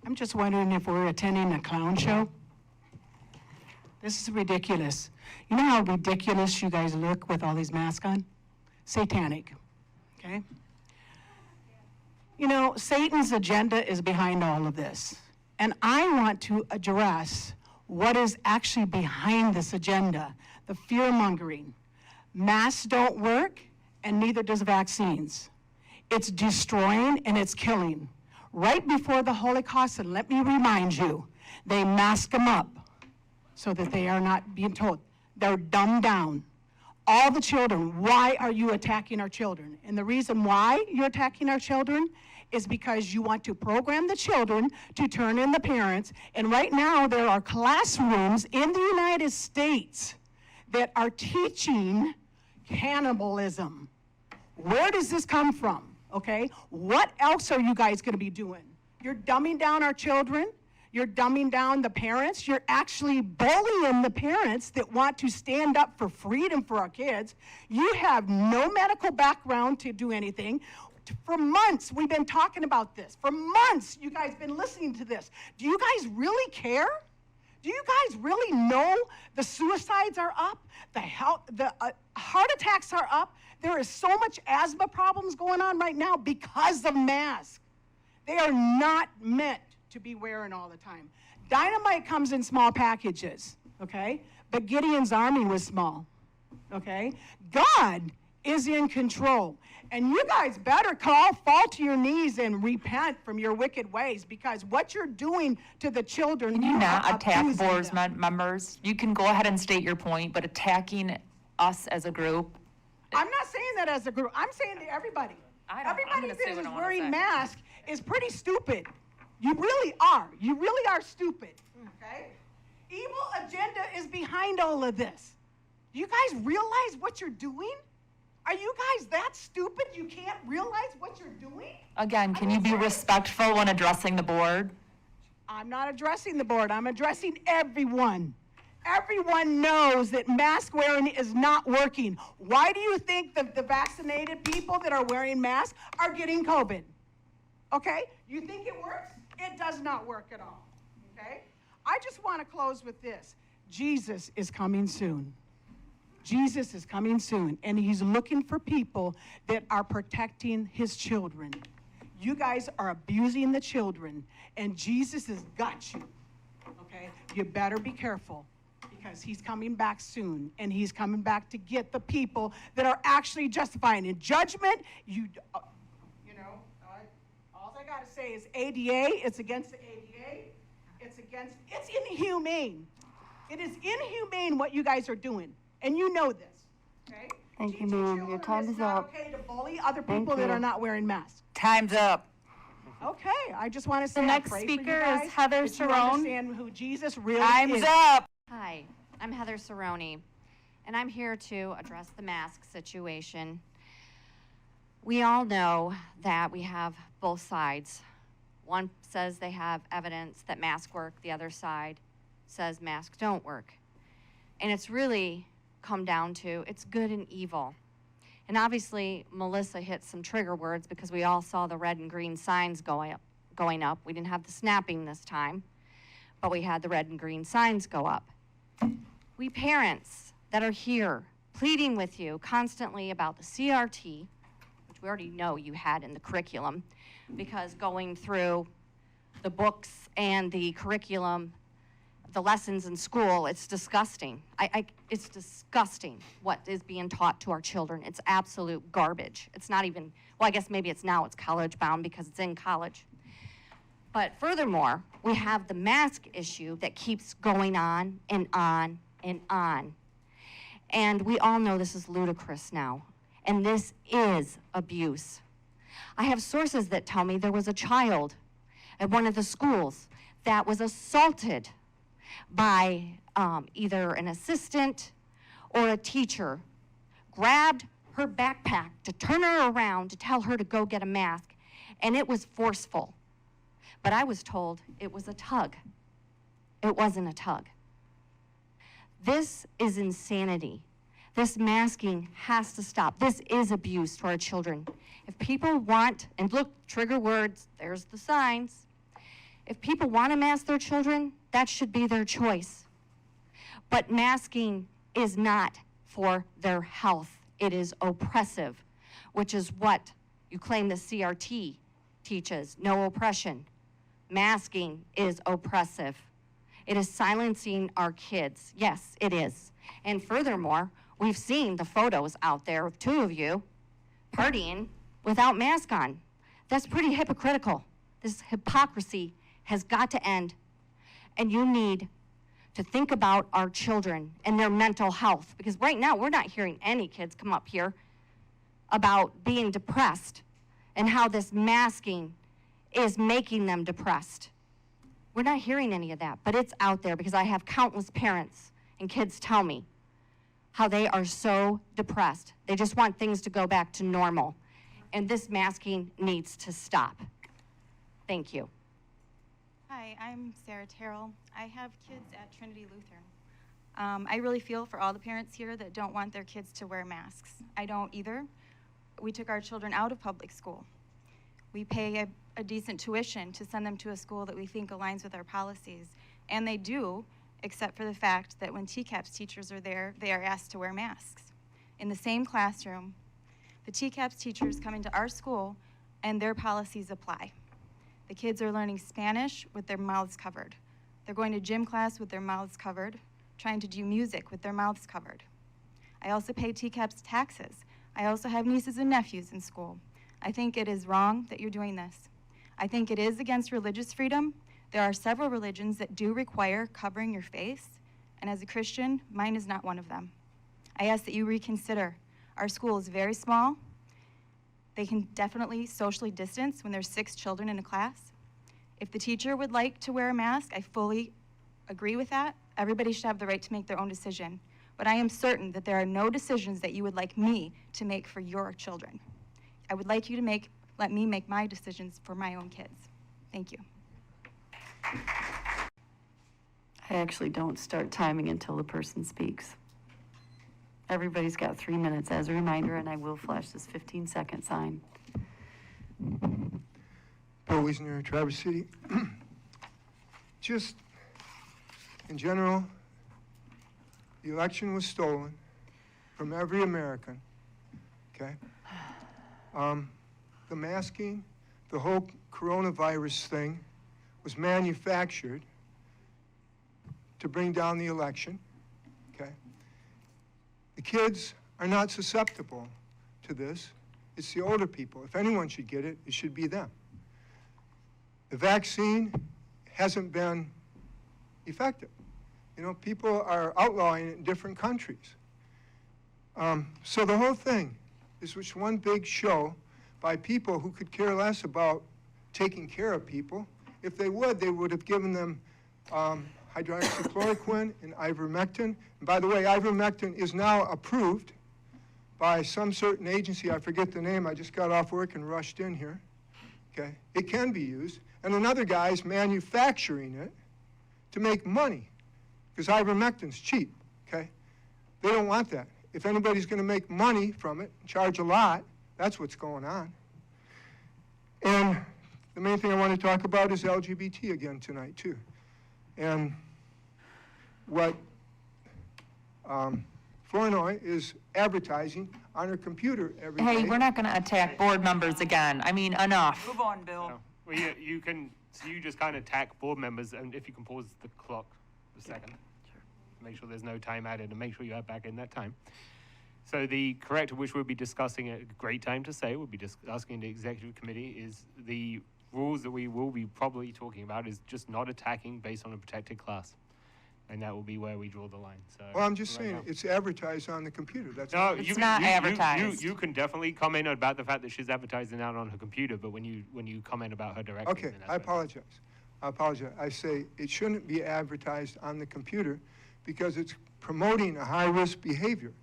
I'm just wondering if we're attending a clown show. This is ridiculous. You know how ridiculous you guys look with all these masks on? Satanic, okay? You know, Satan's agenda is behind all of this. And I want to address what is actually behind this agenda, the fear-mongering. Masks don't work, and neither does vaccines. It's destroying and it's killing. Right before the Holocaust, and let me remind you, they mask them up so that they are not being told. They're dumbed down. All the children, why are you attacking our children? And the reason why you're attacking our children is because you want to program the children to turn in the parents. And right now, there are classrooms in the United States that are teaching cannibalism. Where does this come from, okay? What else are you guys gonna be doing? You're dumbing down our children. You're dumbing down the parents. You're actually bullying the parents that want to stand up for freedom for our kids. You have no medical background to do anything. For months, we've been talking about this. For months, you guys been listening to this. Do you guys really care? Do you guys really know the suicides are up? The heart attacks are up? There is so much asthma problems going on right now because of masks. They are not meant to be wearing all the time. Dynamite comes in small packages, okay? But Gideon's army was small, okay? God is in control. And you guys better fall to your knees and repent from your wicked ways, because what you're doing to the children. Can you not attack board members? You can go ahead and state your point, but attacking us as a group. I'm not saying that as a group. I'm saying to everybody. Everybody that is wearing masks is pretty stupid. You really are. You really are stupid, okay? Evil agenda is behind all of this. Do you guys realize what you're doing? Are you guys that stupid you can't realize what you're doing? Again, can you be respectful when addressing the board? I'm not addressing the board. I'm addressing everyone. Everyone knows that mask wearing is not working. Why do you think the vaccinated people that are wearing masks are getting COVID? Okay? You think it works? It does not work at all. Okay? I just want to close with this. Jesus is coming soon. Jesus is coming soon, and he's looking for people that are protecting his children. You guys are abusing the children, and Jesus has got you, okay? You better be careful, because he's coming back soon, and he's coming back to get the people that are actually justifying. In judgment, all I got to say is ADA, it's against the ADA, it's inhumane. It is inhumane what you guys are doing. And you know this, okay? Thank you, ma'am. Your time is up. It's not okay to bully other people that are not wearing masks. Time's up. Okay, I just want to say the next speaker is Heather Cerrone. You understand who Jesus really Time's is. up. Hi, I'm Heather Cerrone, and I'm here to address the mask situation. We all know that we have both sides. One says they have evidence that masks work. The other side says masks don't work. And it's really come down to it's good and evil. And obviously, Melissa hit some trigger words because we all saw the red and green signs going up. We didn't have the snapping this time, but we had the red and green signs go up. We parents that are here pleading with you constantly about the CRT, which we already know you had in the curriculum, because going through the books and the curriculum, the lessons in school, it's disgusting. It's disgusting what is being taught to our children. It's absolute garbage. It's not even, well, I guess maybe it's college bound because it's in college. But furthermore, we have the mask issue that keeps going on and on and on. And we all know this is ludicrous now. And this is abuse. I have sources that tell me there was a child at one of the schools that was assaulted by either an assistant or a teacher, grabbed her backpack to turn her around to tell her to go get a mask, and it was forceful. But I was told it was a tug. It wasn't a tug. This is insanity. This masking has to stop. This is abuse to our children. If people want, and look, trigger words, there's the signs. If people want to mask their children, that should be their choice. But masking is not for their health. It is oppressive, which is what you claim the CRT teaches, no oppression. Masking is oppressive. It is silencing our kids. Yes, it is. And furthermore, we've seen the photos out there of two of you partying without mask on. That's pretty hypocritical. This hypocrisy has got to end. And you need to think about our children and their mental health, because right now we're not hearing any kids come up here about being depressed and how this masking is making them depressed. We're not hearing any of that, but it's out there because I have countless parents and kids tell me how they are so depressed. They just want things to go back to normal. And this masking needs to stop. Thank you. Hi, I'm Sarah Terrell. I have kids at Trinity Lutheran. I really feel for all the parents here that don't want their kids to wear masks. I don't either. We took our children out of public school. We pay a decent tuition to send them to a school that we think aligns with our policies. And they do, except for the fact that when TCAPS teachers are there, they are asked to wear masks. In the same classroom, the TCAPS teachers come into our school and their policies apply. The kids are learning Spanish with their mouths covered. They're going to gym class with their mouths covered, trying to do music with their mouths covered. I also pay TCAPS taxes. I also have nieces and nephews in school. I think it is wrong that you're doing this. I think it is against religious freedom. There are several religions that do require covering your face, and as a Christian, mine is not one of them. I ask that you reconsider. Our school is very small. They can definitely socially distance when there's 6 children in a class. If the teacher would like to wear a mask, I fully agree with that. Everybody should have the right to make their own decision. But I am certain that there are no decisions that you would like me to make for your children. I would like you to let me make my decisions for my own kids. Thank you. I actually don't start timing until the person speaks. Everybody's got 3 minutes as a reminder, and I will flash this 15-second sign. Bill Wiesner, Traverse City. Just in general, the election was stolen from every American, okay? The masking, the whole coronavirus thing was manufactured to bring down the election, okay? The kids are not susceptible to this. It's the older people. If anyone should get it, it should be them. The vaccine hasn't been effective. You know, people are outlawing it in different countries. So the whole thing is just one big show by people who could care less about taking care of people. If they would have given them hydroxychloroquine and ivermectin. And by the way, ivermectin is now approved by some certain agency. I forget the name. I just got off work and rushed in here. Okay, it can be used. And another guy is manufacturing it to make money because ivermectin's cheap. Okay, they don't want that. If anybody's going to make money from it, charge a lot, that's what's going on. And the main thing I want to talk about is LGBT again tonight, too. And what Flournoy is advertising on her computer every day. Hey, we're not going to attack board members again. I mean, enough. Move on, Bill. No. Well, you can, so you just kind of attack board members, and if you can pause the clock for a second. Make sure there's no time added, and make sure you add back in that time. So the corrective, which we'll be discussing at a great time to say, we'll be discussing in the executive committee, is the rules that we will be probably talking about is just not attacking based on a protected class. And that will be where we draw the line. So Well, I'm just right saying, now- it's advertised on the computer. That's No, all. It's not advertised. You can definitely comment about the fact that she's advertising out on her computer, but when you comment about her directly, Okay, then that's I what- apologize. I apologize. I say it shouldn't be advertised on the computer because it's promoting a high-risk behavior.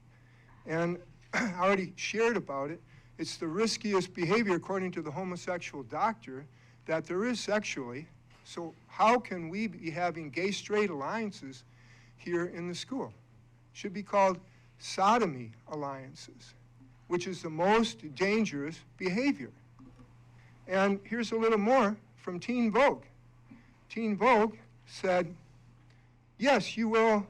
And I already shared about it. It's the riskiest behavior, according to the homosexual doctor, that there is sexually. So how can we be having gay-straight alliances here in the school? It should be called sodomy alliances, which is the most dangerous behavior. And here's a little more from Teen Vogue. Teen Vogue said, yes, you will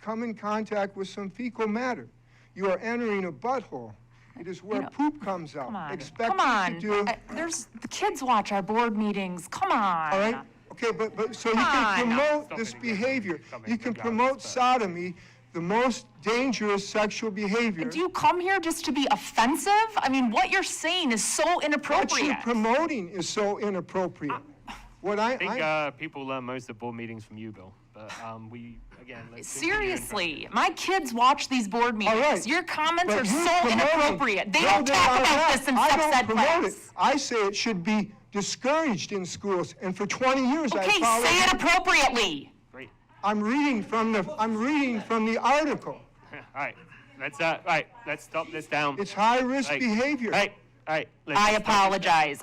come in contact with some fecal matter. You are entering a butthole. It is where poop comes out. Come on, Expect come you to on. do. There's, the kids watch our board meetings, come on. All right? Okay, but so you Come can on. promote Stop this it again. behavior. Come You in can regardless, promote but- sodomy, the most dangerous sexual behavior. Do you come here just to be offensive? I mean, what you're saying is so What you're inappropriate. promoting is so inappropriate. What I think people learn most of board meetings from you, Bill. But we, again, let's continue and- Seriously, my kids watch these board meetings. right. Your comments But are you're so promoting- inappropriate. They No, don't they talk are about not. this in I sex don't ed promote class. it. I say it should be discouraged in schools, and for 20 years I Okay, followed. say it appropriately. Great. I'm reading from the article. All right. Let's stop this down. It's high-risk Right. behavior. All right. Let's I stop this. apologize.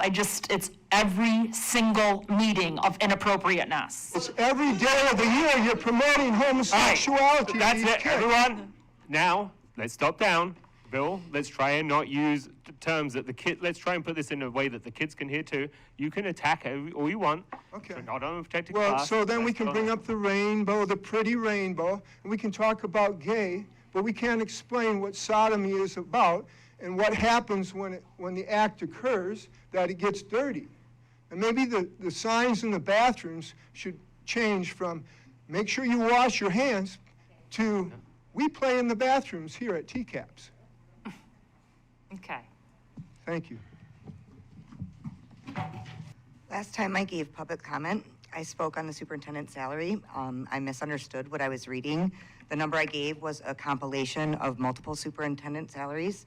It's every single meeting of inappropriateness. It's every day of the year you're promoting All right. homosexuality to That's these it, kids. everyone. Now, let's stop down. Bill, let's try and not use terms that let's try and put this in a way that the kids can hear too. You can attack all you want. Okay. But not on a protected Well, class. so then we Let's can go. bring up the rainbow, the pretty rainbow, and we can talk about gay, but we can't explain what sodomy is about and what happens when the act occurs, that it gets dirty. And maybe the signs in the bathrooms should change from make sure you wash your hands to we play in the bathrooms here at TCAPS. Okay. Thank you. Last time I gave public comment, I spoke on the superintendent's salary. I misunderstood what I was reading. The number I gave was a compilation of multiple superintendent salaries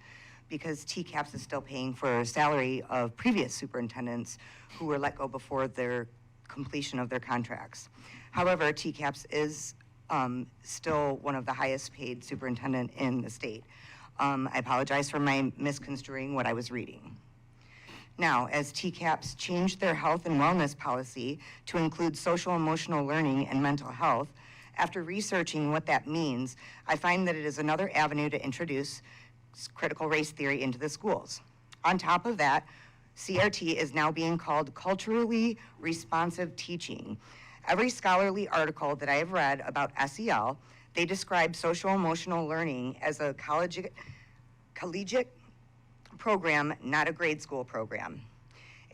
because TCAPS is still paying for salary of previous superintendents who were let go before their completion of their contracts. However, TCAPS is still one of the highest paid superintendent in the state. I apologize for my misconstruing what I was reading. Now, as TCAPS changed their health and wellness policy to include social emotional learning and mental health, after researching what that means, I find that it is another avenue to introduce critical race theory into the schools. On top of that, CRT is now being called culturally responsive teaching. Every scholarly article that I have read about SEL, they describe social emotional learning as a collegiate program, not a grade school program.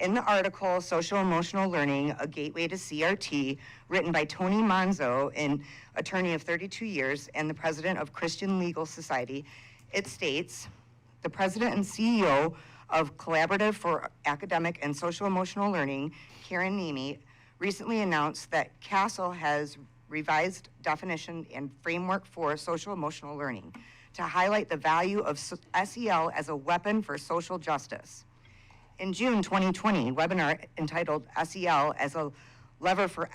In the article, Social Emotional Learning, A Gateway to CRT, written by Tony Monzo, an attorney of 32 years and the president of Christian Legal Society, it states, the president and CEO of Collaborative for Academic and Social Emotional Learning, Karen Nemi, recently announced that CASEL has revised definition and framework for social emotional learning to highlight the value of SEL as a weapon for social justice. In June 2020, webinar entitled SEL as a lever for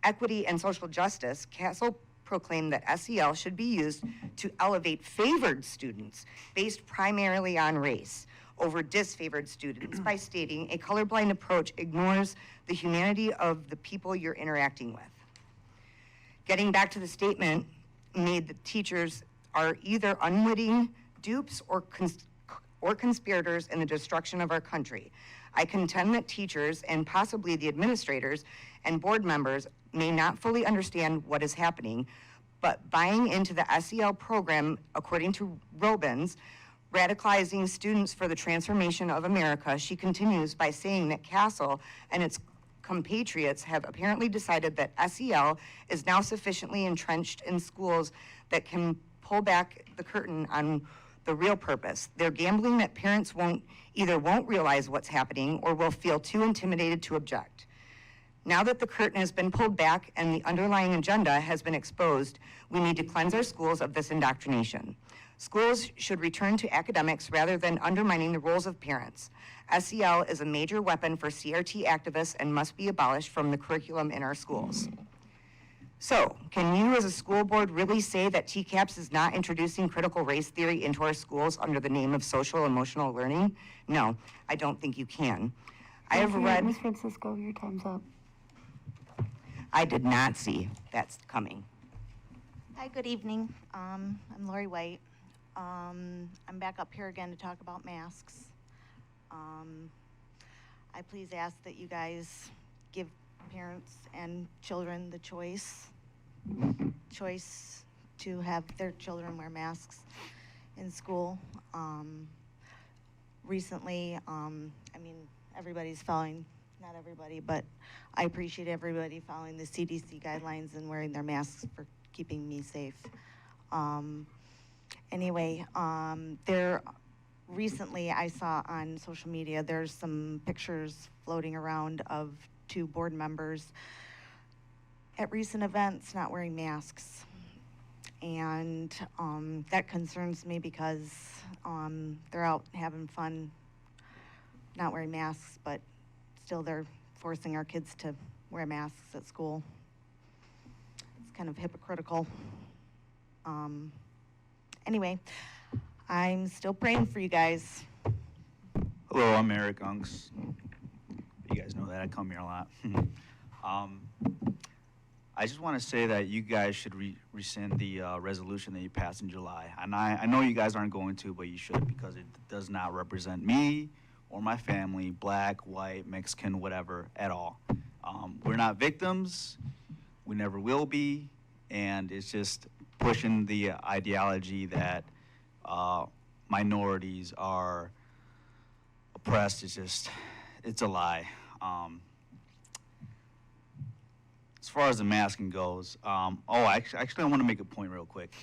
equity and social justice, CASEL proclaimed that SEL should be used to elevate favored students based primarily on race over disfavored students by stating a colorblind approach ignores the humanity of the people you're interacting with. Getting back to the statement made that teachers are either unwitting dupes or conspirators in the destruction of our country. I contend that teachers and possibly the administrators and board members may not fully understand what is happening, but buying into the SEL program, according to Robins, radicalizing students for the transformation of America, she continues by saying that CASEL and its compatriots have apparently decided that SEL is now sufficiently entrenched in schools that can pull back the curtain on the real purpose. They're gambling that parents won't realize what's happening or will feel too intimidated to object. Now that the curtain has been pulled back and the underlying agenda has been exposed, we need to cleanse our schools of this indoctrination. Schools should return to academics rather than undermining the roles of parents. SEL is a major weapon for CRT activists and must be abolished from the curriculum in our schools. So, can you as a school board really say that TCAPS is not introducing critical race theory into our schools under the name of social emotional learning? No, I don't think you can. I have read... Ms. Francisco, your time's up. I did not see that's coming. Hi, good evening. I'm Lori White. I'm back up here again to talk about masks. I please ask that you guys give parents and children the choice to have their children wear masks in school. Recently, I mean, everybody's following, not everybody, but I appreciate everybody following the CDC guidelines and wearing their masks for keeping me safe. Anyway, recently I saw on social media, there's some pictures floating around of 2 board members at recent events not wearing masks. And that concerns me because they're out having fun, not wearing masks, but still they're forcing our kids to wear masks at school. It's kind of hypocritical. Anyway, I'm still praying for you guys. Hello, I'm Eric Unks. You guys know that, I come here a lot. I just want to say that you guys should rescind the resolution that you passed in July. And I know you guys aren't going to, but you should, because it does not represent me or my family, black, white, Mexican, whatever, at all. We're not victims, we never will be, and it's just pushing the ideology that minorities are oppressed. It's a lie. As far as the masking goes, actually I want to make a point real quick.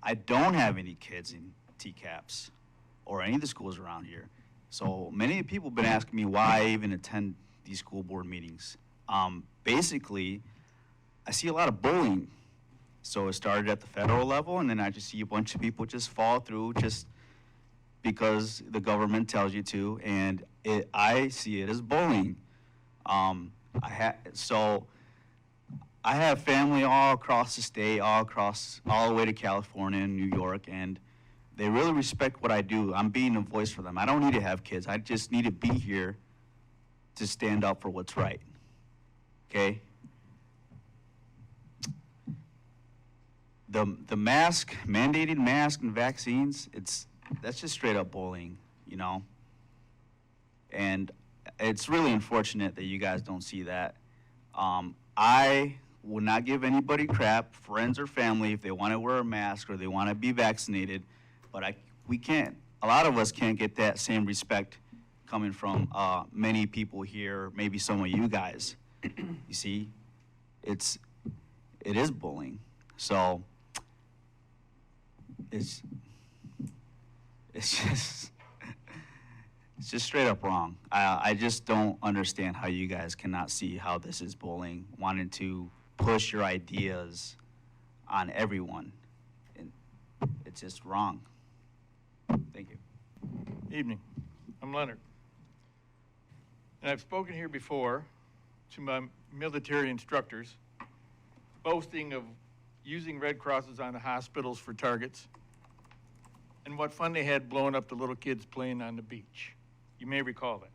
I don't have any kids in TCAPS or any of the schools around here. So many people have been asking me why I even attend these school board meetings. Basically, I see a lot of bullying. So it started at the federal level, and then I just see a bunch of people just fall through just because the government tells you to, and I see it as bullying. I have family all across the state, all the way to California and New York, and they really respect what I do. I'm being a voice for them. I don't need to have kids. I just need to be here to stand up for what's right, okay? The mask, mandated mask and vaccines, that's just straight up bullying, you know? And it's really unfortunate that you guys don't see that. I will not give anybody crap, friends or family, if they want to wear a mask or they want to be vaccinated, but we can't, a lot of us can't get that same respect coming from many people here, maybe some of you guys. You see, it is bullying. So it's just straight up wrong. I just don't understand how you guys cannot see how this is bullying, wanting to push your ideas on everyone. And it's just wrong. Thank you. Evening. I'm Leonard. And I've spoken here before to my military instructors, boasting of using Red Crosses on the hospitals for targets, and what fun they had blowing up the little kids playing on the beach. You may recall that.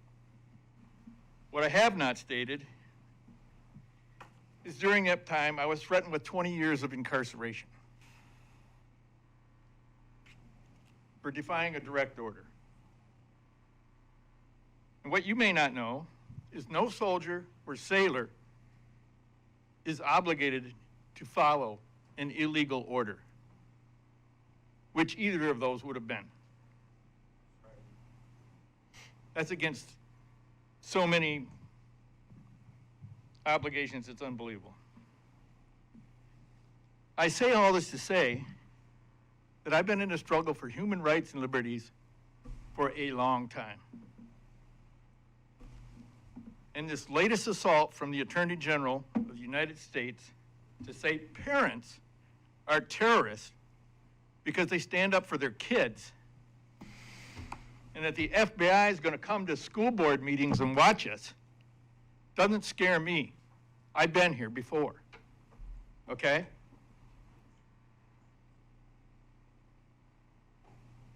What I have not stated is during that time, I was threatened with 20 years of incarceration for defying a direct order. And what you may not know is no soldier or sailor is obligated to follow an illegal order, which either of those would have been. That's against so many obligations, it's unbelievable. I say all this to say that I've been in a struggle for human rights and liberties for a long time. And this latest assault from the Attorney General of the United States to say parents are terrorists because they stand up for their kids, and that the FBI is going to come to school board meetings and watch us, doesn't scare me. I've been here before, okay?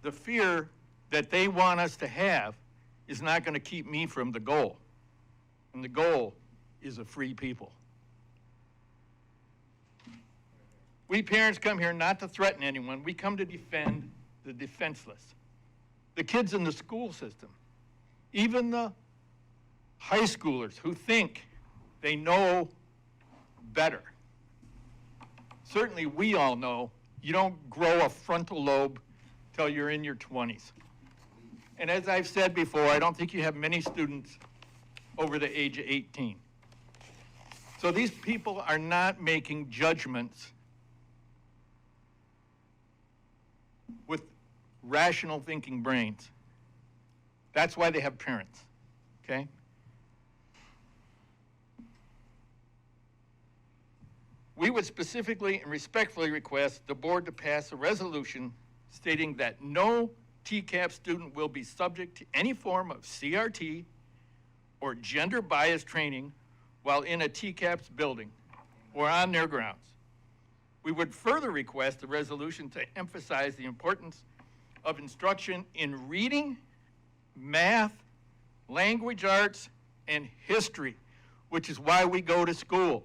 The fear that they want us to have is not going to keep me from the goal. And the goal is a free people. We parents come here not to threaten anyone. We come to defend the defenseless. The kids in the school system, even the high schoolers who think They know better. Certainly, we all know you don't grow a frontal lobe till you're in your 20s. And as I've said before, I don't think you have many students over the age of 18. So these people are not making judgments with rational thinking brains. That's why they have parents, okay? We would specifically and respectfully request the board to pass a resolution stating that no TCAPS student will be subject to any form of CRT or gender bias training while in a TCAPS building or on their grounds. We would further request the resolution to emphasize the importance of instruction in reading, math, language arts, and history, which is why we go to school.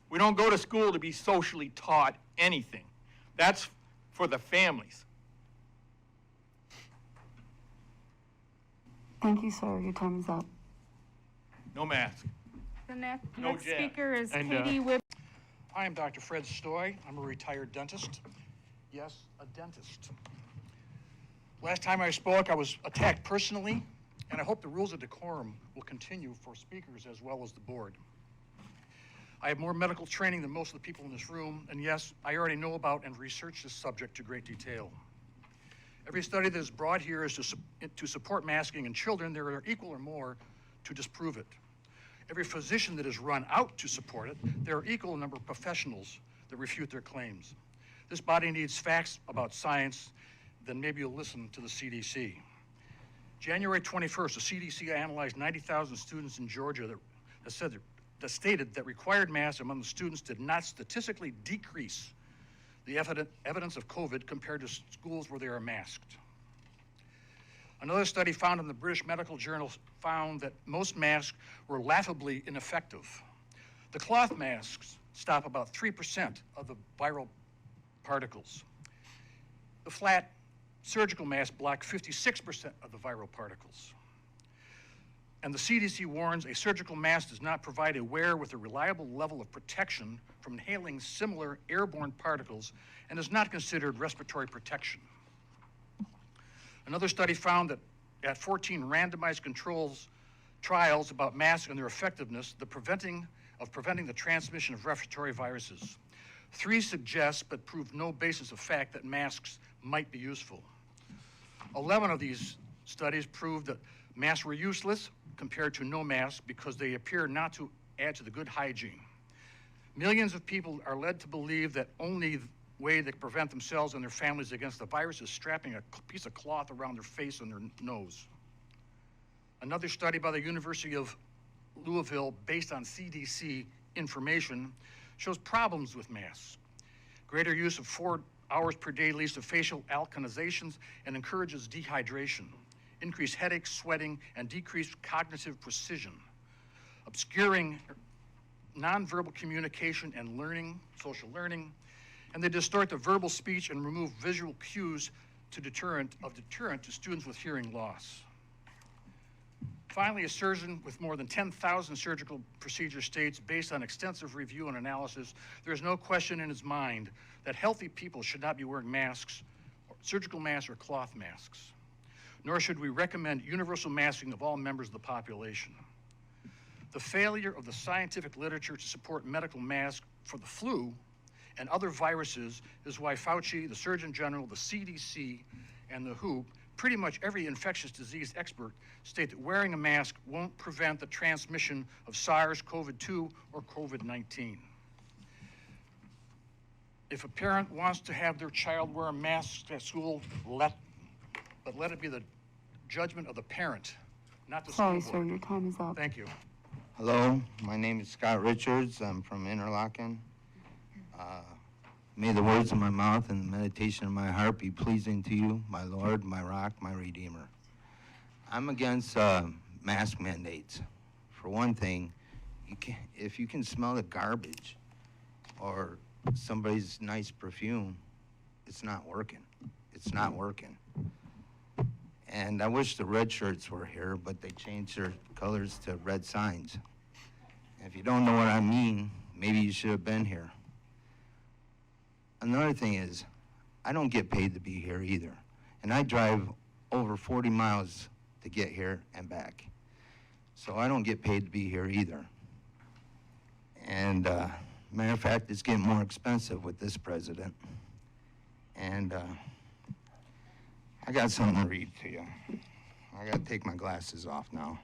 We don't go to school to be socially taught anything. That's for the families. Thank you, sir. Your time is up. No mask. The next No jab. speaker is And, Katie Whip. I am Dr. Fred Stoy. I'm a retired dentist. Yes, a dentist. Last time I spoke, I was attacked personally, and I hope the rules of decorum will continue for speakers as well as the board. I have more medical training than most of the people in this room, and yes, I already know about and researched this subject to great detail. Every study that is brought here is to support masking in children. There are equal or more to disprove it. Every physician that is run out to support it, there are equal number of professionals that refute their claims. This body needs facts about science, then maybe you'll listen to the CDC. January 21st, the CDC analyzed 90,000 students in Georgia that stated that required masks among the students did not statistically decrease the evidence of COVID compared to schools where they are masked. Another study found in the British Medical Journal found that most masks were laughably ineffective. The cloth masks stop about 3% of the viral particles. The flat surgical mask block 56% of the viral particles. And the CDC warns a surgical mask does not provide a wearer with a reliable level of protection from inhaling similar airborne particles and is not considered respiratory protection. Another study found that at 14 randomized trials about masks and their effectiveness, preventing the transmission of respiratory viruses. 3 suggest but prove no basis of fact that masks might be useful. 11 of these studies proved that masks were useless compared to no masks because they appear not to add to the good hygiene. Millions of people are led to believe that only way they prevent themselves and their families against the virus is strapping a piece of cloth around their face and their nose. Another study by the University of Louisville, based on CDC information, shows problems with masks. Greater use of 4 hours per day leads to facial alkalizations and encourages dehydration, increased headaches, sweating, and decreased cognitive precision, obscuring nonverbal communication and learning, social learning, and they distort the verbal speech and remove visual cues to deterrent to students with hearing loss. Finally, a surgeon with more than 10,000 surgical procedure states, based on extensive review and analysis, there is no question in his mind that healthy people should not be wearing masks, surgical masks or cloth masks. Nor should we recommend universal masking of all members of the population. The failure of the scientific literature to support medical masks for the flu and other viruses is why Fauci, the Surgeon General, the CDC, and the WHO, pretty much every infectious disease expert, state that wearing a mask won't prevent the transmission of SARS-CoV-2 or COVID-19. If a parent wants to have their child wear a mask at school, let it be the judgment of the parent, not the school Sorry, board. sir, your time is up. Thank you. Hello, my name is Scott Richards. I'm from Interlaken. May the words of my mouth and the meditation of my heart be pleasing to you, my Lord, my rock, my Redeemer. I'm against mask mandates. For one thing, if you can smell the garbage or somebody's nice perfume, it's not working. It's not working. And I wish the red shirts were here, but they changed their colors to red signs. If you don't know what I mean, maybe you should have been here. Another thing is, I don't get paid to be here either. And I drive over 40 miles to get here and back. So I don't get paid to be here either. And matter of fact, it's getting more expensive with this president. And I got something to read to you. I gotta take my glasses off now.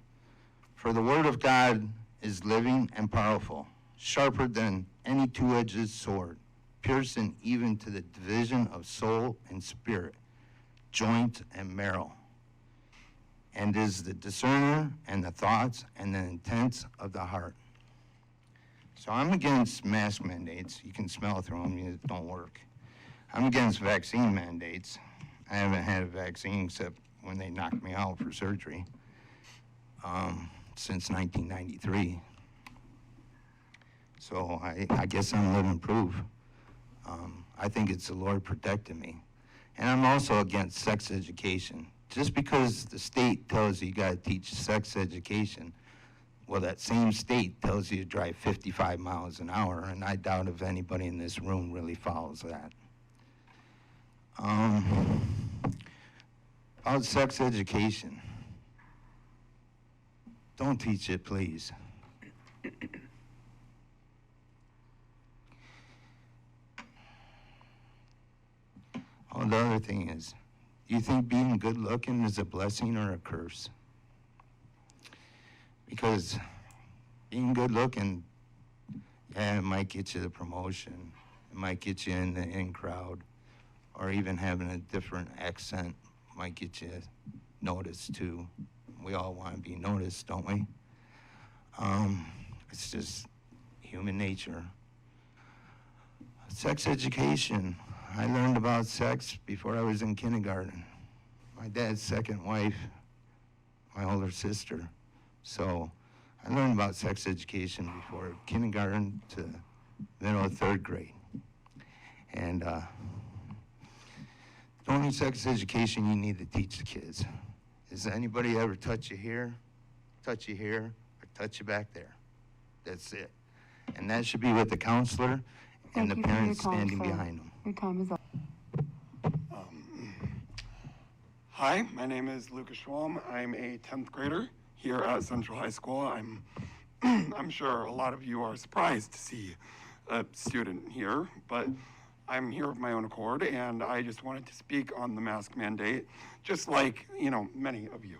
For the word of God is living and powerful, sharper than any two-edged sword, piercing even to the division of soul and spirit, joint and marrow, and is the discerner and the thoughts and the intents of the heart. So I'm against mask mandates. You can smell through them, it don't work. I'm against vaccine mandates. I haven't had a vaccine except when they knocked me out for surgery since 1993. So I guess I'm living proof. I think it's the Lord protecting me. And I'm also against sex education. Just because the state tells you gotta teach sex education, well, that same state tells you to drive 55 miles an hour, and I doubt if anybody in this room really follows that. About sex education. Don't teach it, please. Oh, the other thing is, do you think being good looking is a blessing or a curse? Because being good looking, yeah, it might get you the promotion. It might get you in the in crowd. Or even having a different accent might get you noticed too. We all want to be noticed, don't we? It's just human nature. Sex education. I learned about sex before I was in kindergarten. My dad's second wife, my older sister. So I learned about sex education before kindergarten to middle of third grade. And the only sex education you need to teach the kids is anybody ever touch you here, or touch you back there. That's it. And that should be with the counselor and the parents standing behind them. Your time is up. Hi, my name is Lucas Schwalm. I'm a 10th grader here at Central High School. I'm sure a lot of you are surprised to see a student here, but I'm here of my own accord, and I just wanted to speak on the mask mandate, just like, many of you.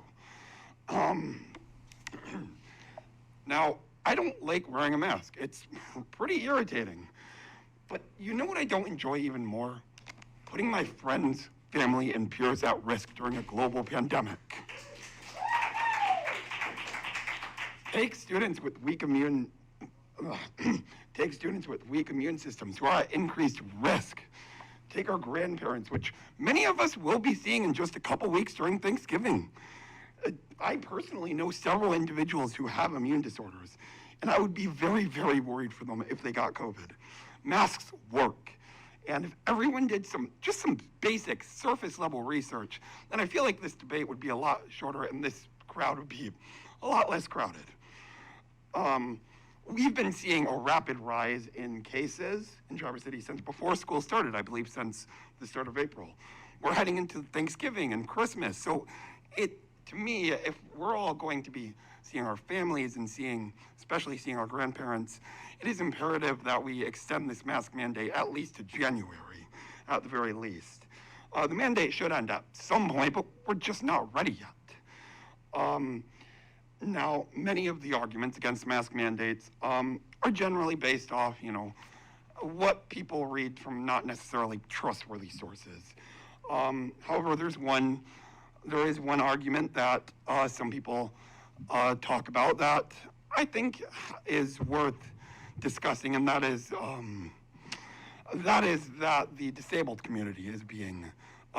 Now, I don't like wearing a mask. It's pretty irritating. But you know what I don't enjoy even more? Putting my friends, family, and peers at risk during a global pandemic. Take students with weak immune systems who are at increased risk. Take our grandparents, which many of us will be seeing in just a couple weeks during Thanksgiving. I personally know several individuals who have immune disorders, and I would be very, very worried for them if they got COVID. Masks work. And if everyone did some basic surface level research, then I feel like this debate would be a lot shorter and this crowd would be a lot less crowded. We've been seeing a rapid rise in cases in Traverse City since before school started, I believe since the start of April. We're heading into Thanksgiving and Christmas. So to me, if we're all going to be seeing our families and especially seeing our grandparents, it is imperative that we extend this mask mandate at least to January, at the very least. The mandate should end at some point, but we're just not ready yet. Now, many of the arguments against mask mandates are generally based off, what people read from not necessarily trustworthy sources. However, there is one argument that some people talk about that I think is worth discussing, and that is that the disabled community is being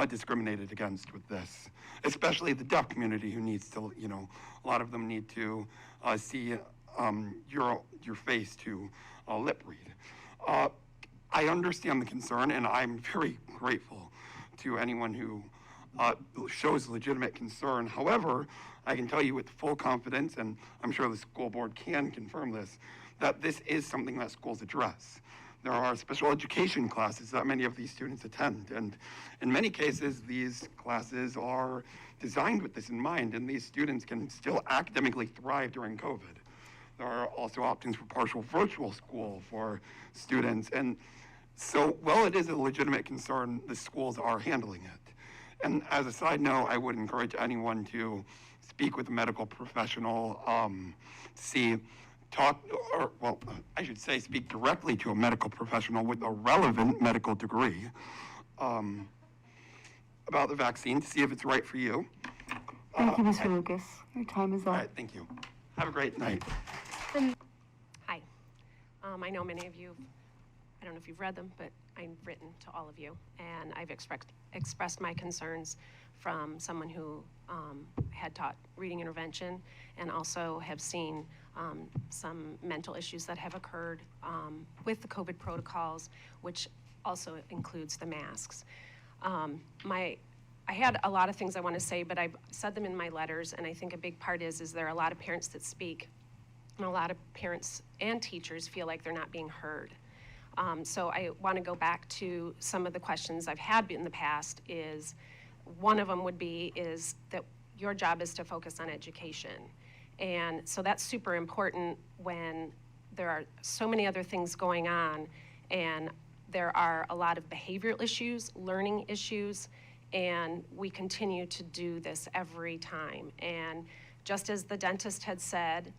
discriminated against with this, especially the deaf community who needs to, a lot of them need to see your face to lip read. I understand the concern, and I'm very grateful to anyone who shows legitimate concern. However, I can tell you with full confidence, and I'm sure the school board can confirm this, that this is something that schools address. There are special education classes that many of these students attend, and in many cases, these classes are designed with this in mind, and these students can still academically thrive during COVID. There are also options for partial virtual school for students, and so while it is a legitimate concern, the schools are handling it. And as a side note, I would encourage anyone to speak with a medical professional, speak directly to a medical professional with a relevant medical degree about the vaccine to see if it's right for you. Thank you, Mr. Lucas. Your time is up. All right, thank you. Have a great night. Hi. I know many of you, I don't know if you've read them, but I've written to all of you, and I've expressed my concerns from someone who had taught reading intervention and also have seen some mental issues that have occurred with the COVID protocols, which also includes the masks. I had a lot of things I want to say, but I've said them in my letters, and I think a big part is there are a lot of parents that speak, and a lot of parents and teachers feel like they're not being heard. So I want to go back to some of the questions I've had in the past. Is one of them would be is that your job is to focus on education. And so that's super important when there are so many other things going on, and there are a lot of behavioral issues, learning issues, and we continue to do this every time. And just as the dentist had said,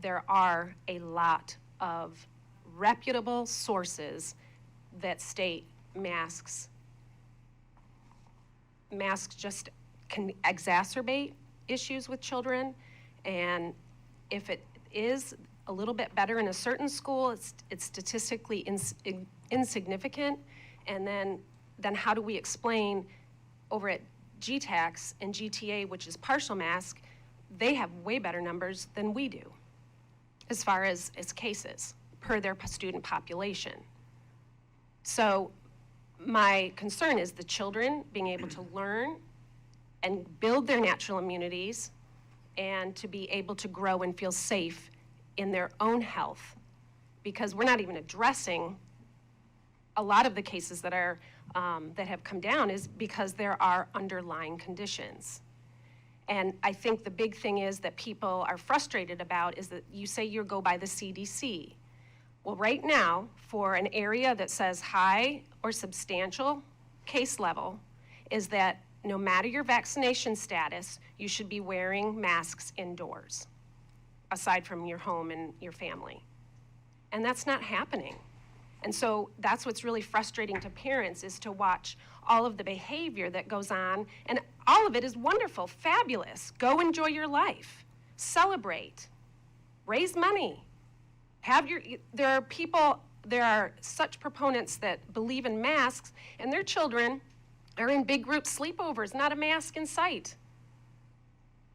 there are a lot of reputable sources that state masks just can exacerbate issues with children, and if it is a little bit better in a certain school, it's statistically insignificant, and then how do we explain over at GTACS and GTA, which is partial mask, they have way better numbers than we do as far as cases per their student population. So my concern is the children being able to learn and build their natural immunities and to be able to grow and feel safe in their own health, because we're not even addressing a lot of the cases that are that have come down is because there are underlying conditions. And I think the big thing is that people are frustrated about is that you say you go by the CDC. Well, right now, for an area that says high or substantial case level, is that no matter your vaccination status, you should be wearing masks indoors, aside from your home and your family. And that's not happening. And so that's what's really frustrating to parents, is to watch all of the behavior that goes on, and all of it is wonderful, fabulous. Go enjoy your life, celebrate, raise money. There are such proponents that believe in masks, and their children are in big group sleepovers, not a mask in sight.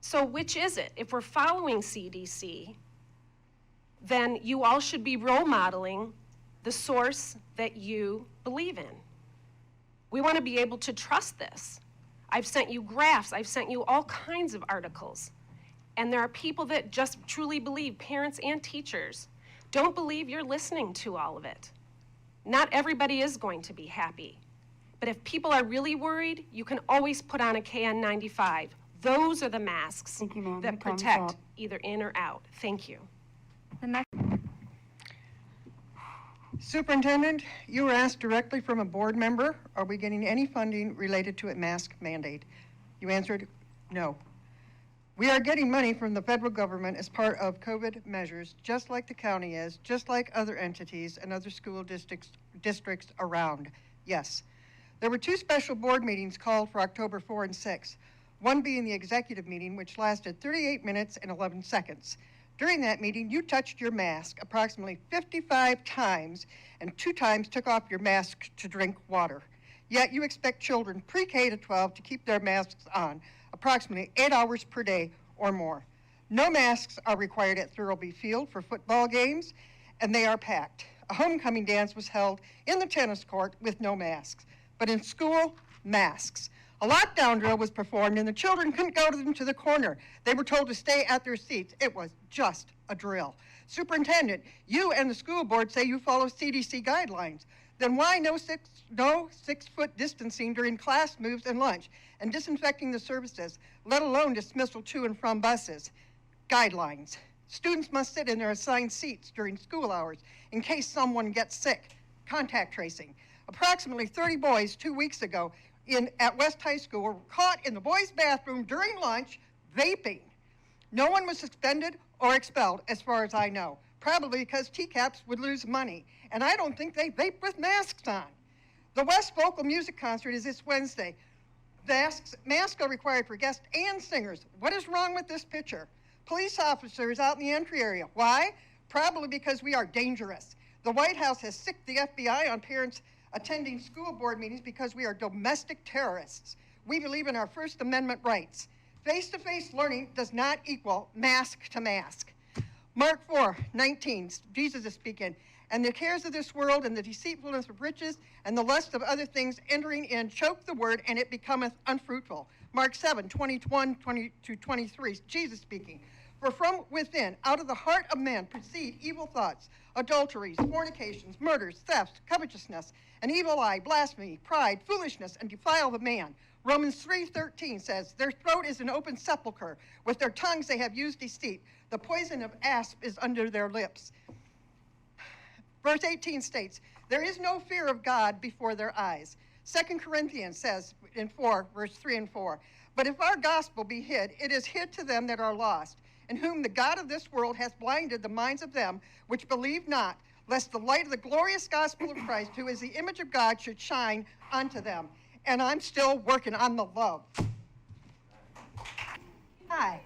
So which is it? If we're following CDC, then you all should be role modeling the source that you believe in. We want to be able to trust this. I've sent you graphs, I've sent you all kinds of articles. And there are people that just truly believe, parents and teachers, don't believe you're listening to all of it. Not everybody is going to be happy. But if people are really worried, you can always put on a KN95. Those are the masks that protect either in or out. Thank you. Superintendent, you were asked directly from a board member, are we getting any funding related to a mask mandate? You answered, no. We are getting money from the federal government as part of COVID measures, just like the county is, just like other entities and other school districts around. Yes. There were two special board meetings called for October 4 and 6, one being the executive meeting, which lasted 38 minutes and 11 seconds. During that meeting, you touched your mask approximately 55 times and 2 times took off your mask to drink water. Yet you expect children pre-K to 12 to keep their masks on approximately 8 hours per day or more. No masks are required at Thurlby Field for football games, and they are packed. A homecoming dance was held in the tennis court with no masks, but in school, masks. A lockdown drill was performed and the children couldn't go to the corner. They were told to stay at their seats. It was just a drill. Superintendent, you and the school board say you follow CDC guidelines. Then why no 6-foot distancing during class moves and lunch and disinfecting the surfaces, let alone dismissal to and from buses? Guidelines. Students must sit in their assigned seats during school hours in case someone gets sick. Contact tracing. Approximately 30 boys 2 weeks ago at West High School were caught in the boys' bathroom during lunch vaping. No one was suspended or expelled, as far as I know, probably because TCAPS would lose money, and I don't think they vape with masks on. The West Vocal Music Concert is this Wednesday. Masks are required for guests and singers. What is wrong with this picture? Police officers out in the entry area. Why? Probably because we are dangerous. The White House has sicked the FBI on parents attending school board meetings because we are domestic terrorists. We believe in our First Amendment rights. Face-to-face learning does not equal mask to mask. Mark 4:19, Jesus is speaking, and the cares of this world and the deceitfulness of riches and the lust of other things entering in choke the word, and it becometh unfruitful. Mark 7:21-23, Jesus speaking. For from within, out of the heart of man, proceed evil thoughts, adulteries, fornications, murders, thefts, covetousness, an evil eye, blasphemy, pride, foolishness, and defile the man. Romans 3:13 says, their throat is an open sepulchre. With their tongues they have used deceit. The poison of asp is under their lips. Verse 18 states, there is no fear of God before their eyes. 2 Corinthians says in 4, verse 3 and 4, but if our gospel be hid, it is hid to them that are lost, in whom the God of this world hath blinded the minds of them which believe not, lest the light of the glorious gospel of Christ, who is the image of God, should shine unto them. And I'm still working on the love. Hi.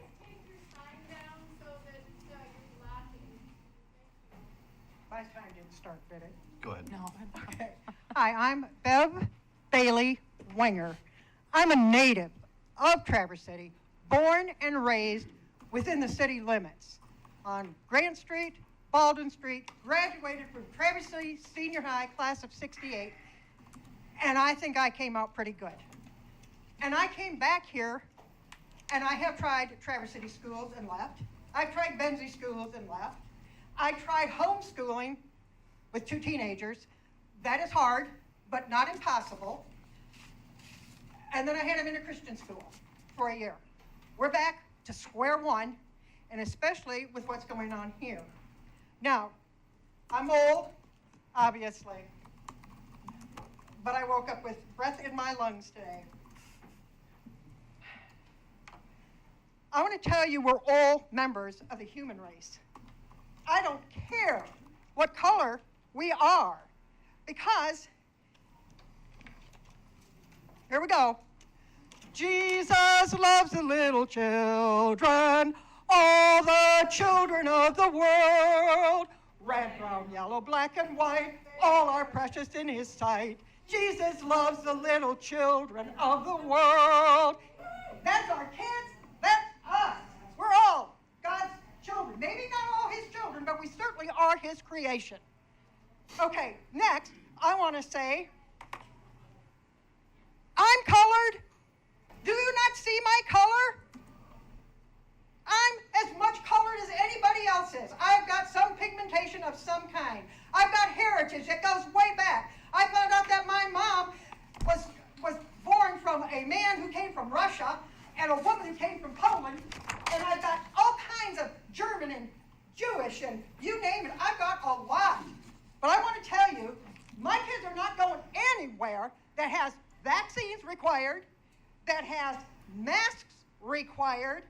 My time didn't start, did it? Go ahead. No. Okay. Hi, I'm Bev Bailey Wenger. I'm a native of Traverse City, born and raised within the city limits on Grant Street, Baldwin Street, graduated from Traverse City Senior High, class of 68, and I think I came out pretty good. And I came back here, and I have tried Traverse City schools and left. I've tried Benzie schools and left. I tried homeschooling with 2 teenagers. That is hard, but not impossible. And then I had them in a Christian school for a year. We're back to square one, and especially with what's going on here. Now, I'm old, obviously, but I woke up with breath in my lungs today. I want to tell you we're all members of the human race. I don't care what color we are, because, here we go. Jesus loves the little children, all the children of the world. Red, brown, yellow, black, and white, all are precious in his sight. Jesus loves the little children of the world. That's our kids, that's us. We're all God's children. Maybe not all his children, but we certainly are his creation. Okay, next, I want to say, I'm colored. Do you not see my color? I'm as much colored as anybody else is. I've got some pigmentation of some kind. I've got heritage that goes way back. I found out that my mom was born from a man who came from Russia and a woman who came from Poland, and I've got all kinds of German and Jewish and you name it. I've got a lot. But I want to tell you, my kids are not going anywhere that has vaccines required, that has masks required,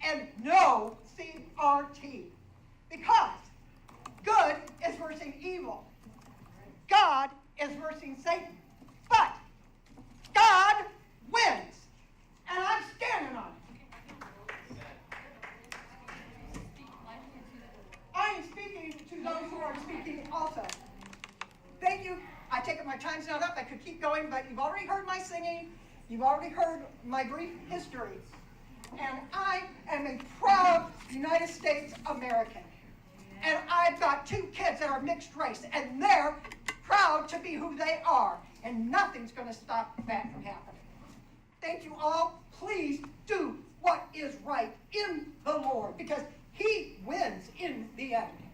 and no CRT. Because good is versing evil. God is versing Satan. But God wins. And I'm standing on it. I am speaking to those who are speaking also. Thank you. I take it my time's not up. I could keep going, but you've already heard my singing. You've already heard my brief history. And I am a proud United States American. And I've got 2 kids that are mixed race, and they're proud to be who they are. And nothing's going to stop that from happening. thank you all. Please do what is right in the Lord, because he wins in the end.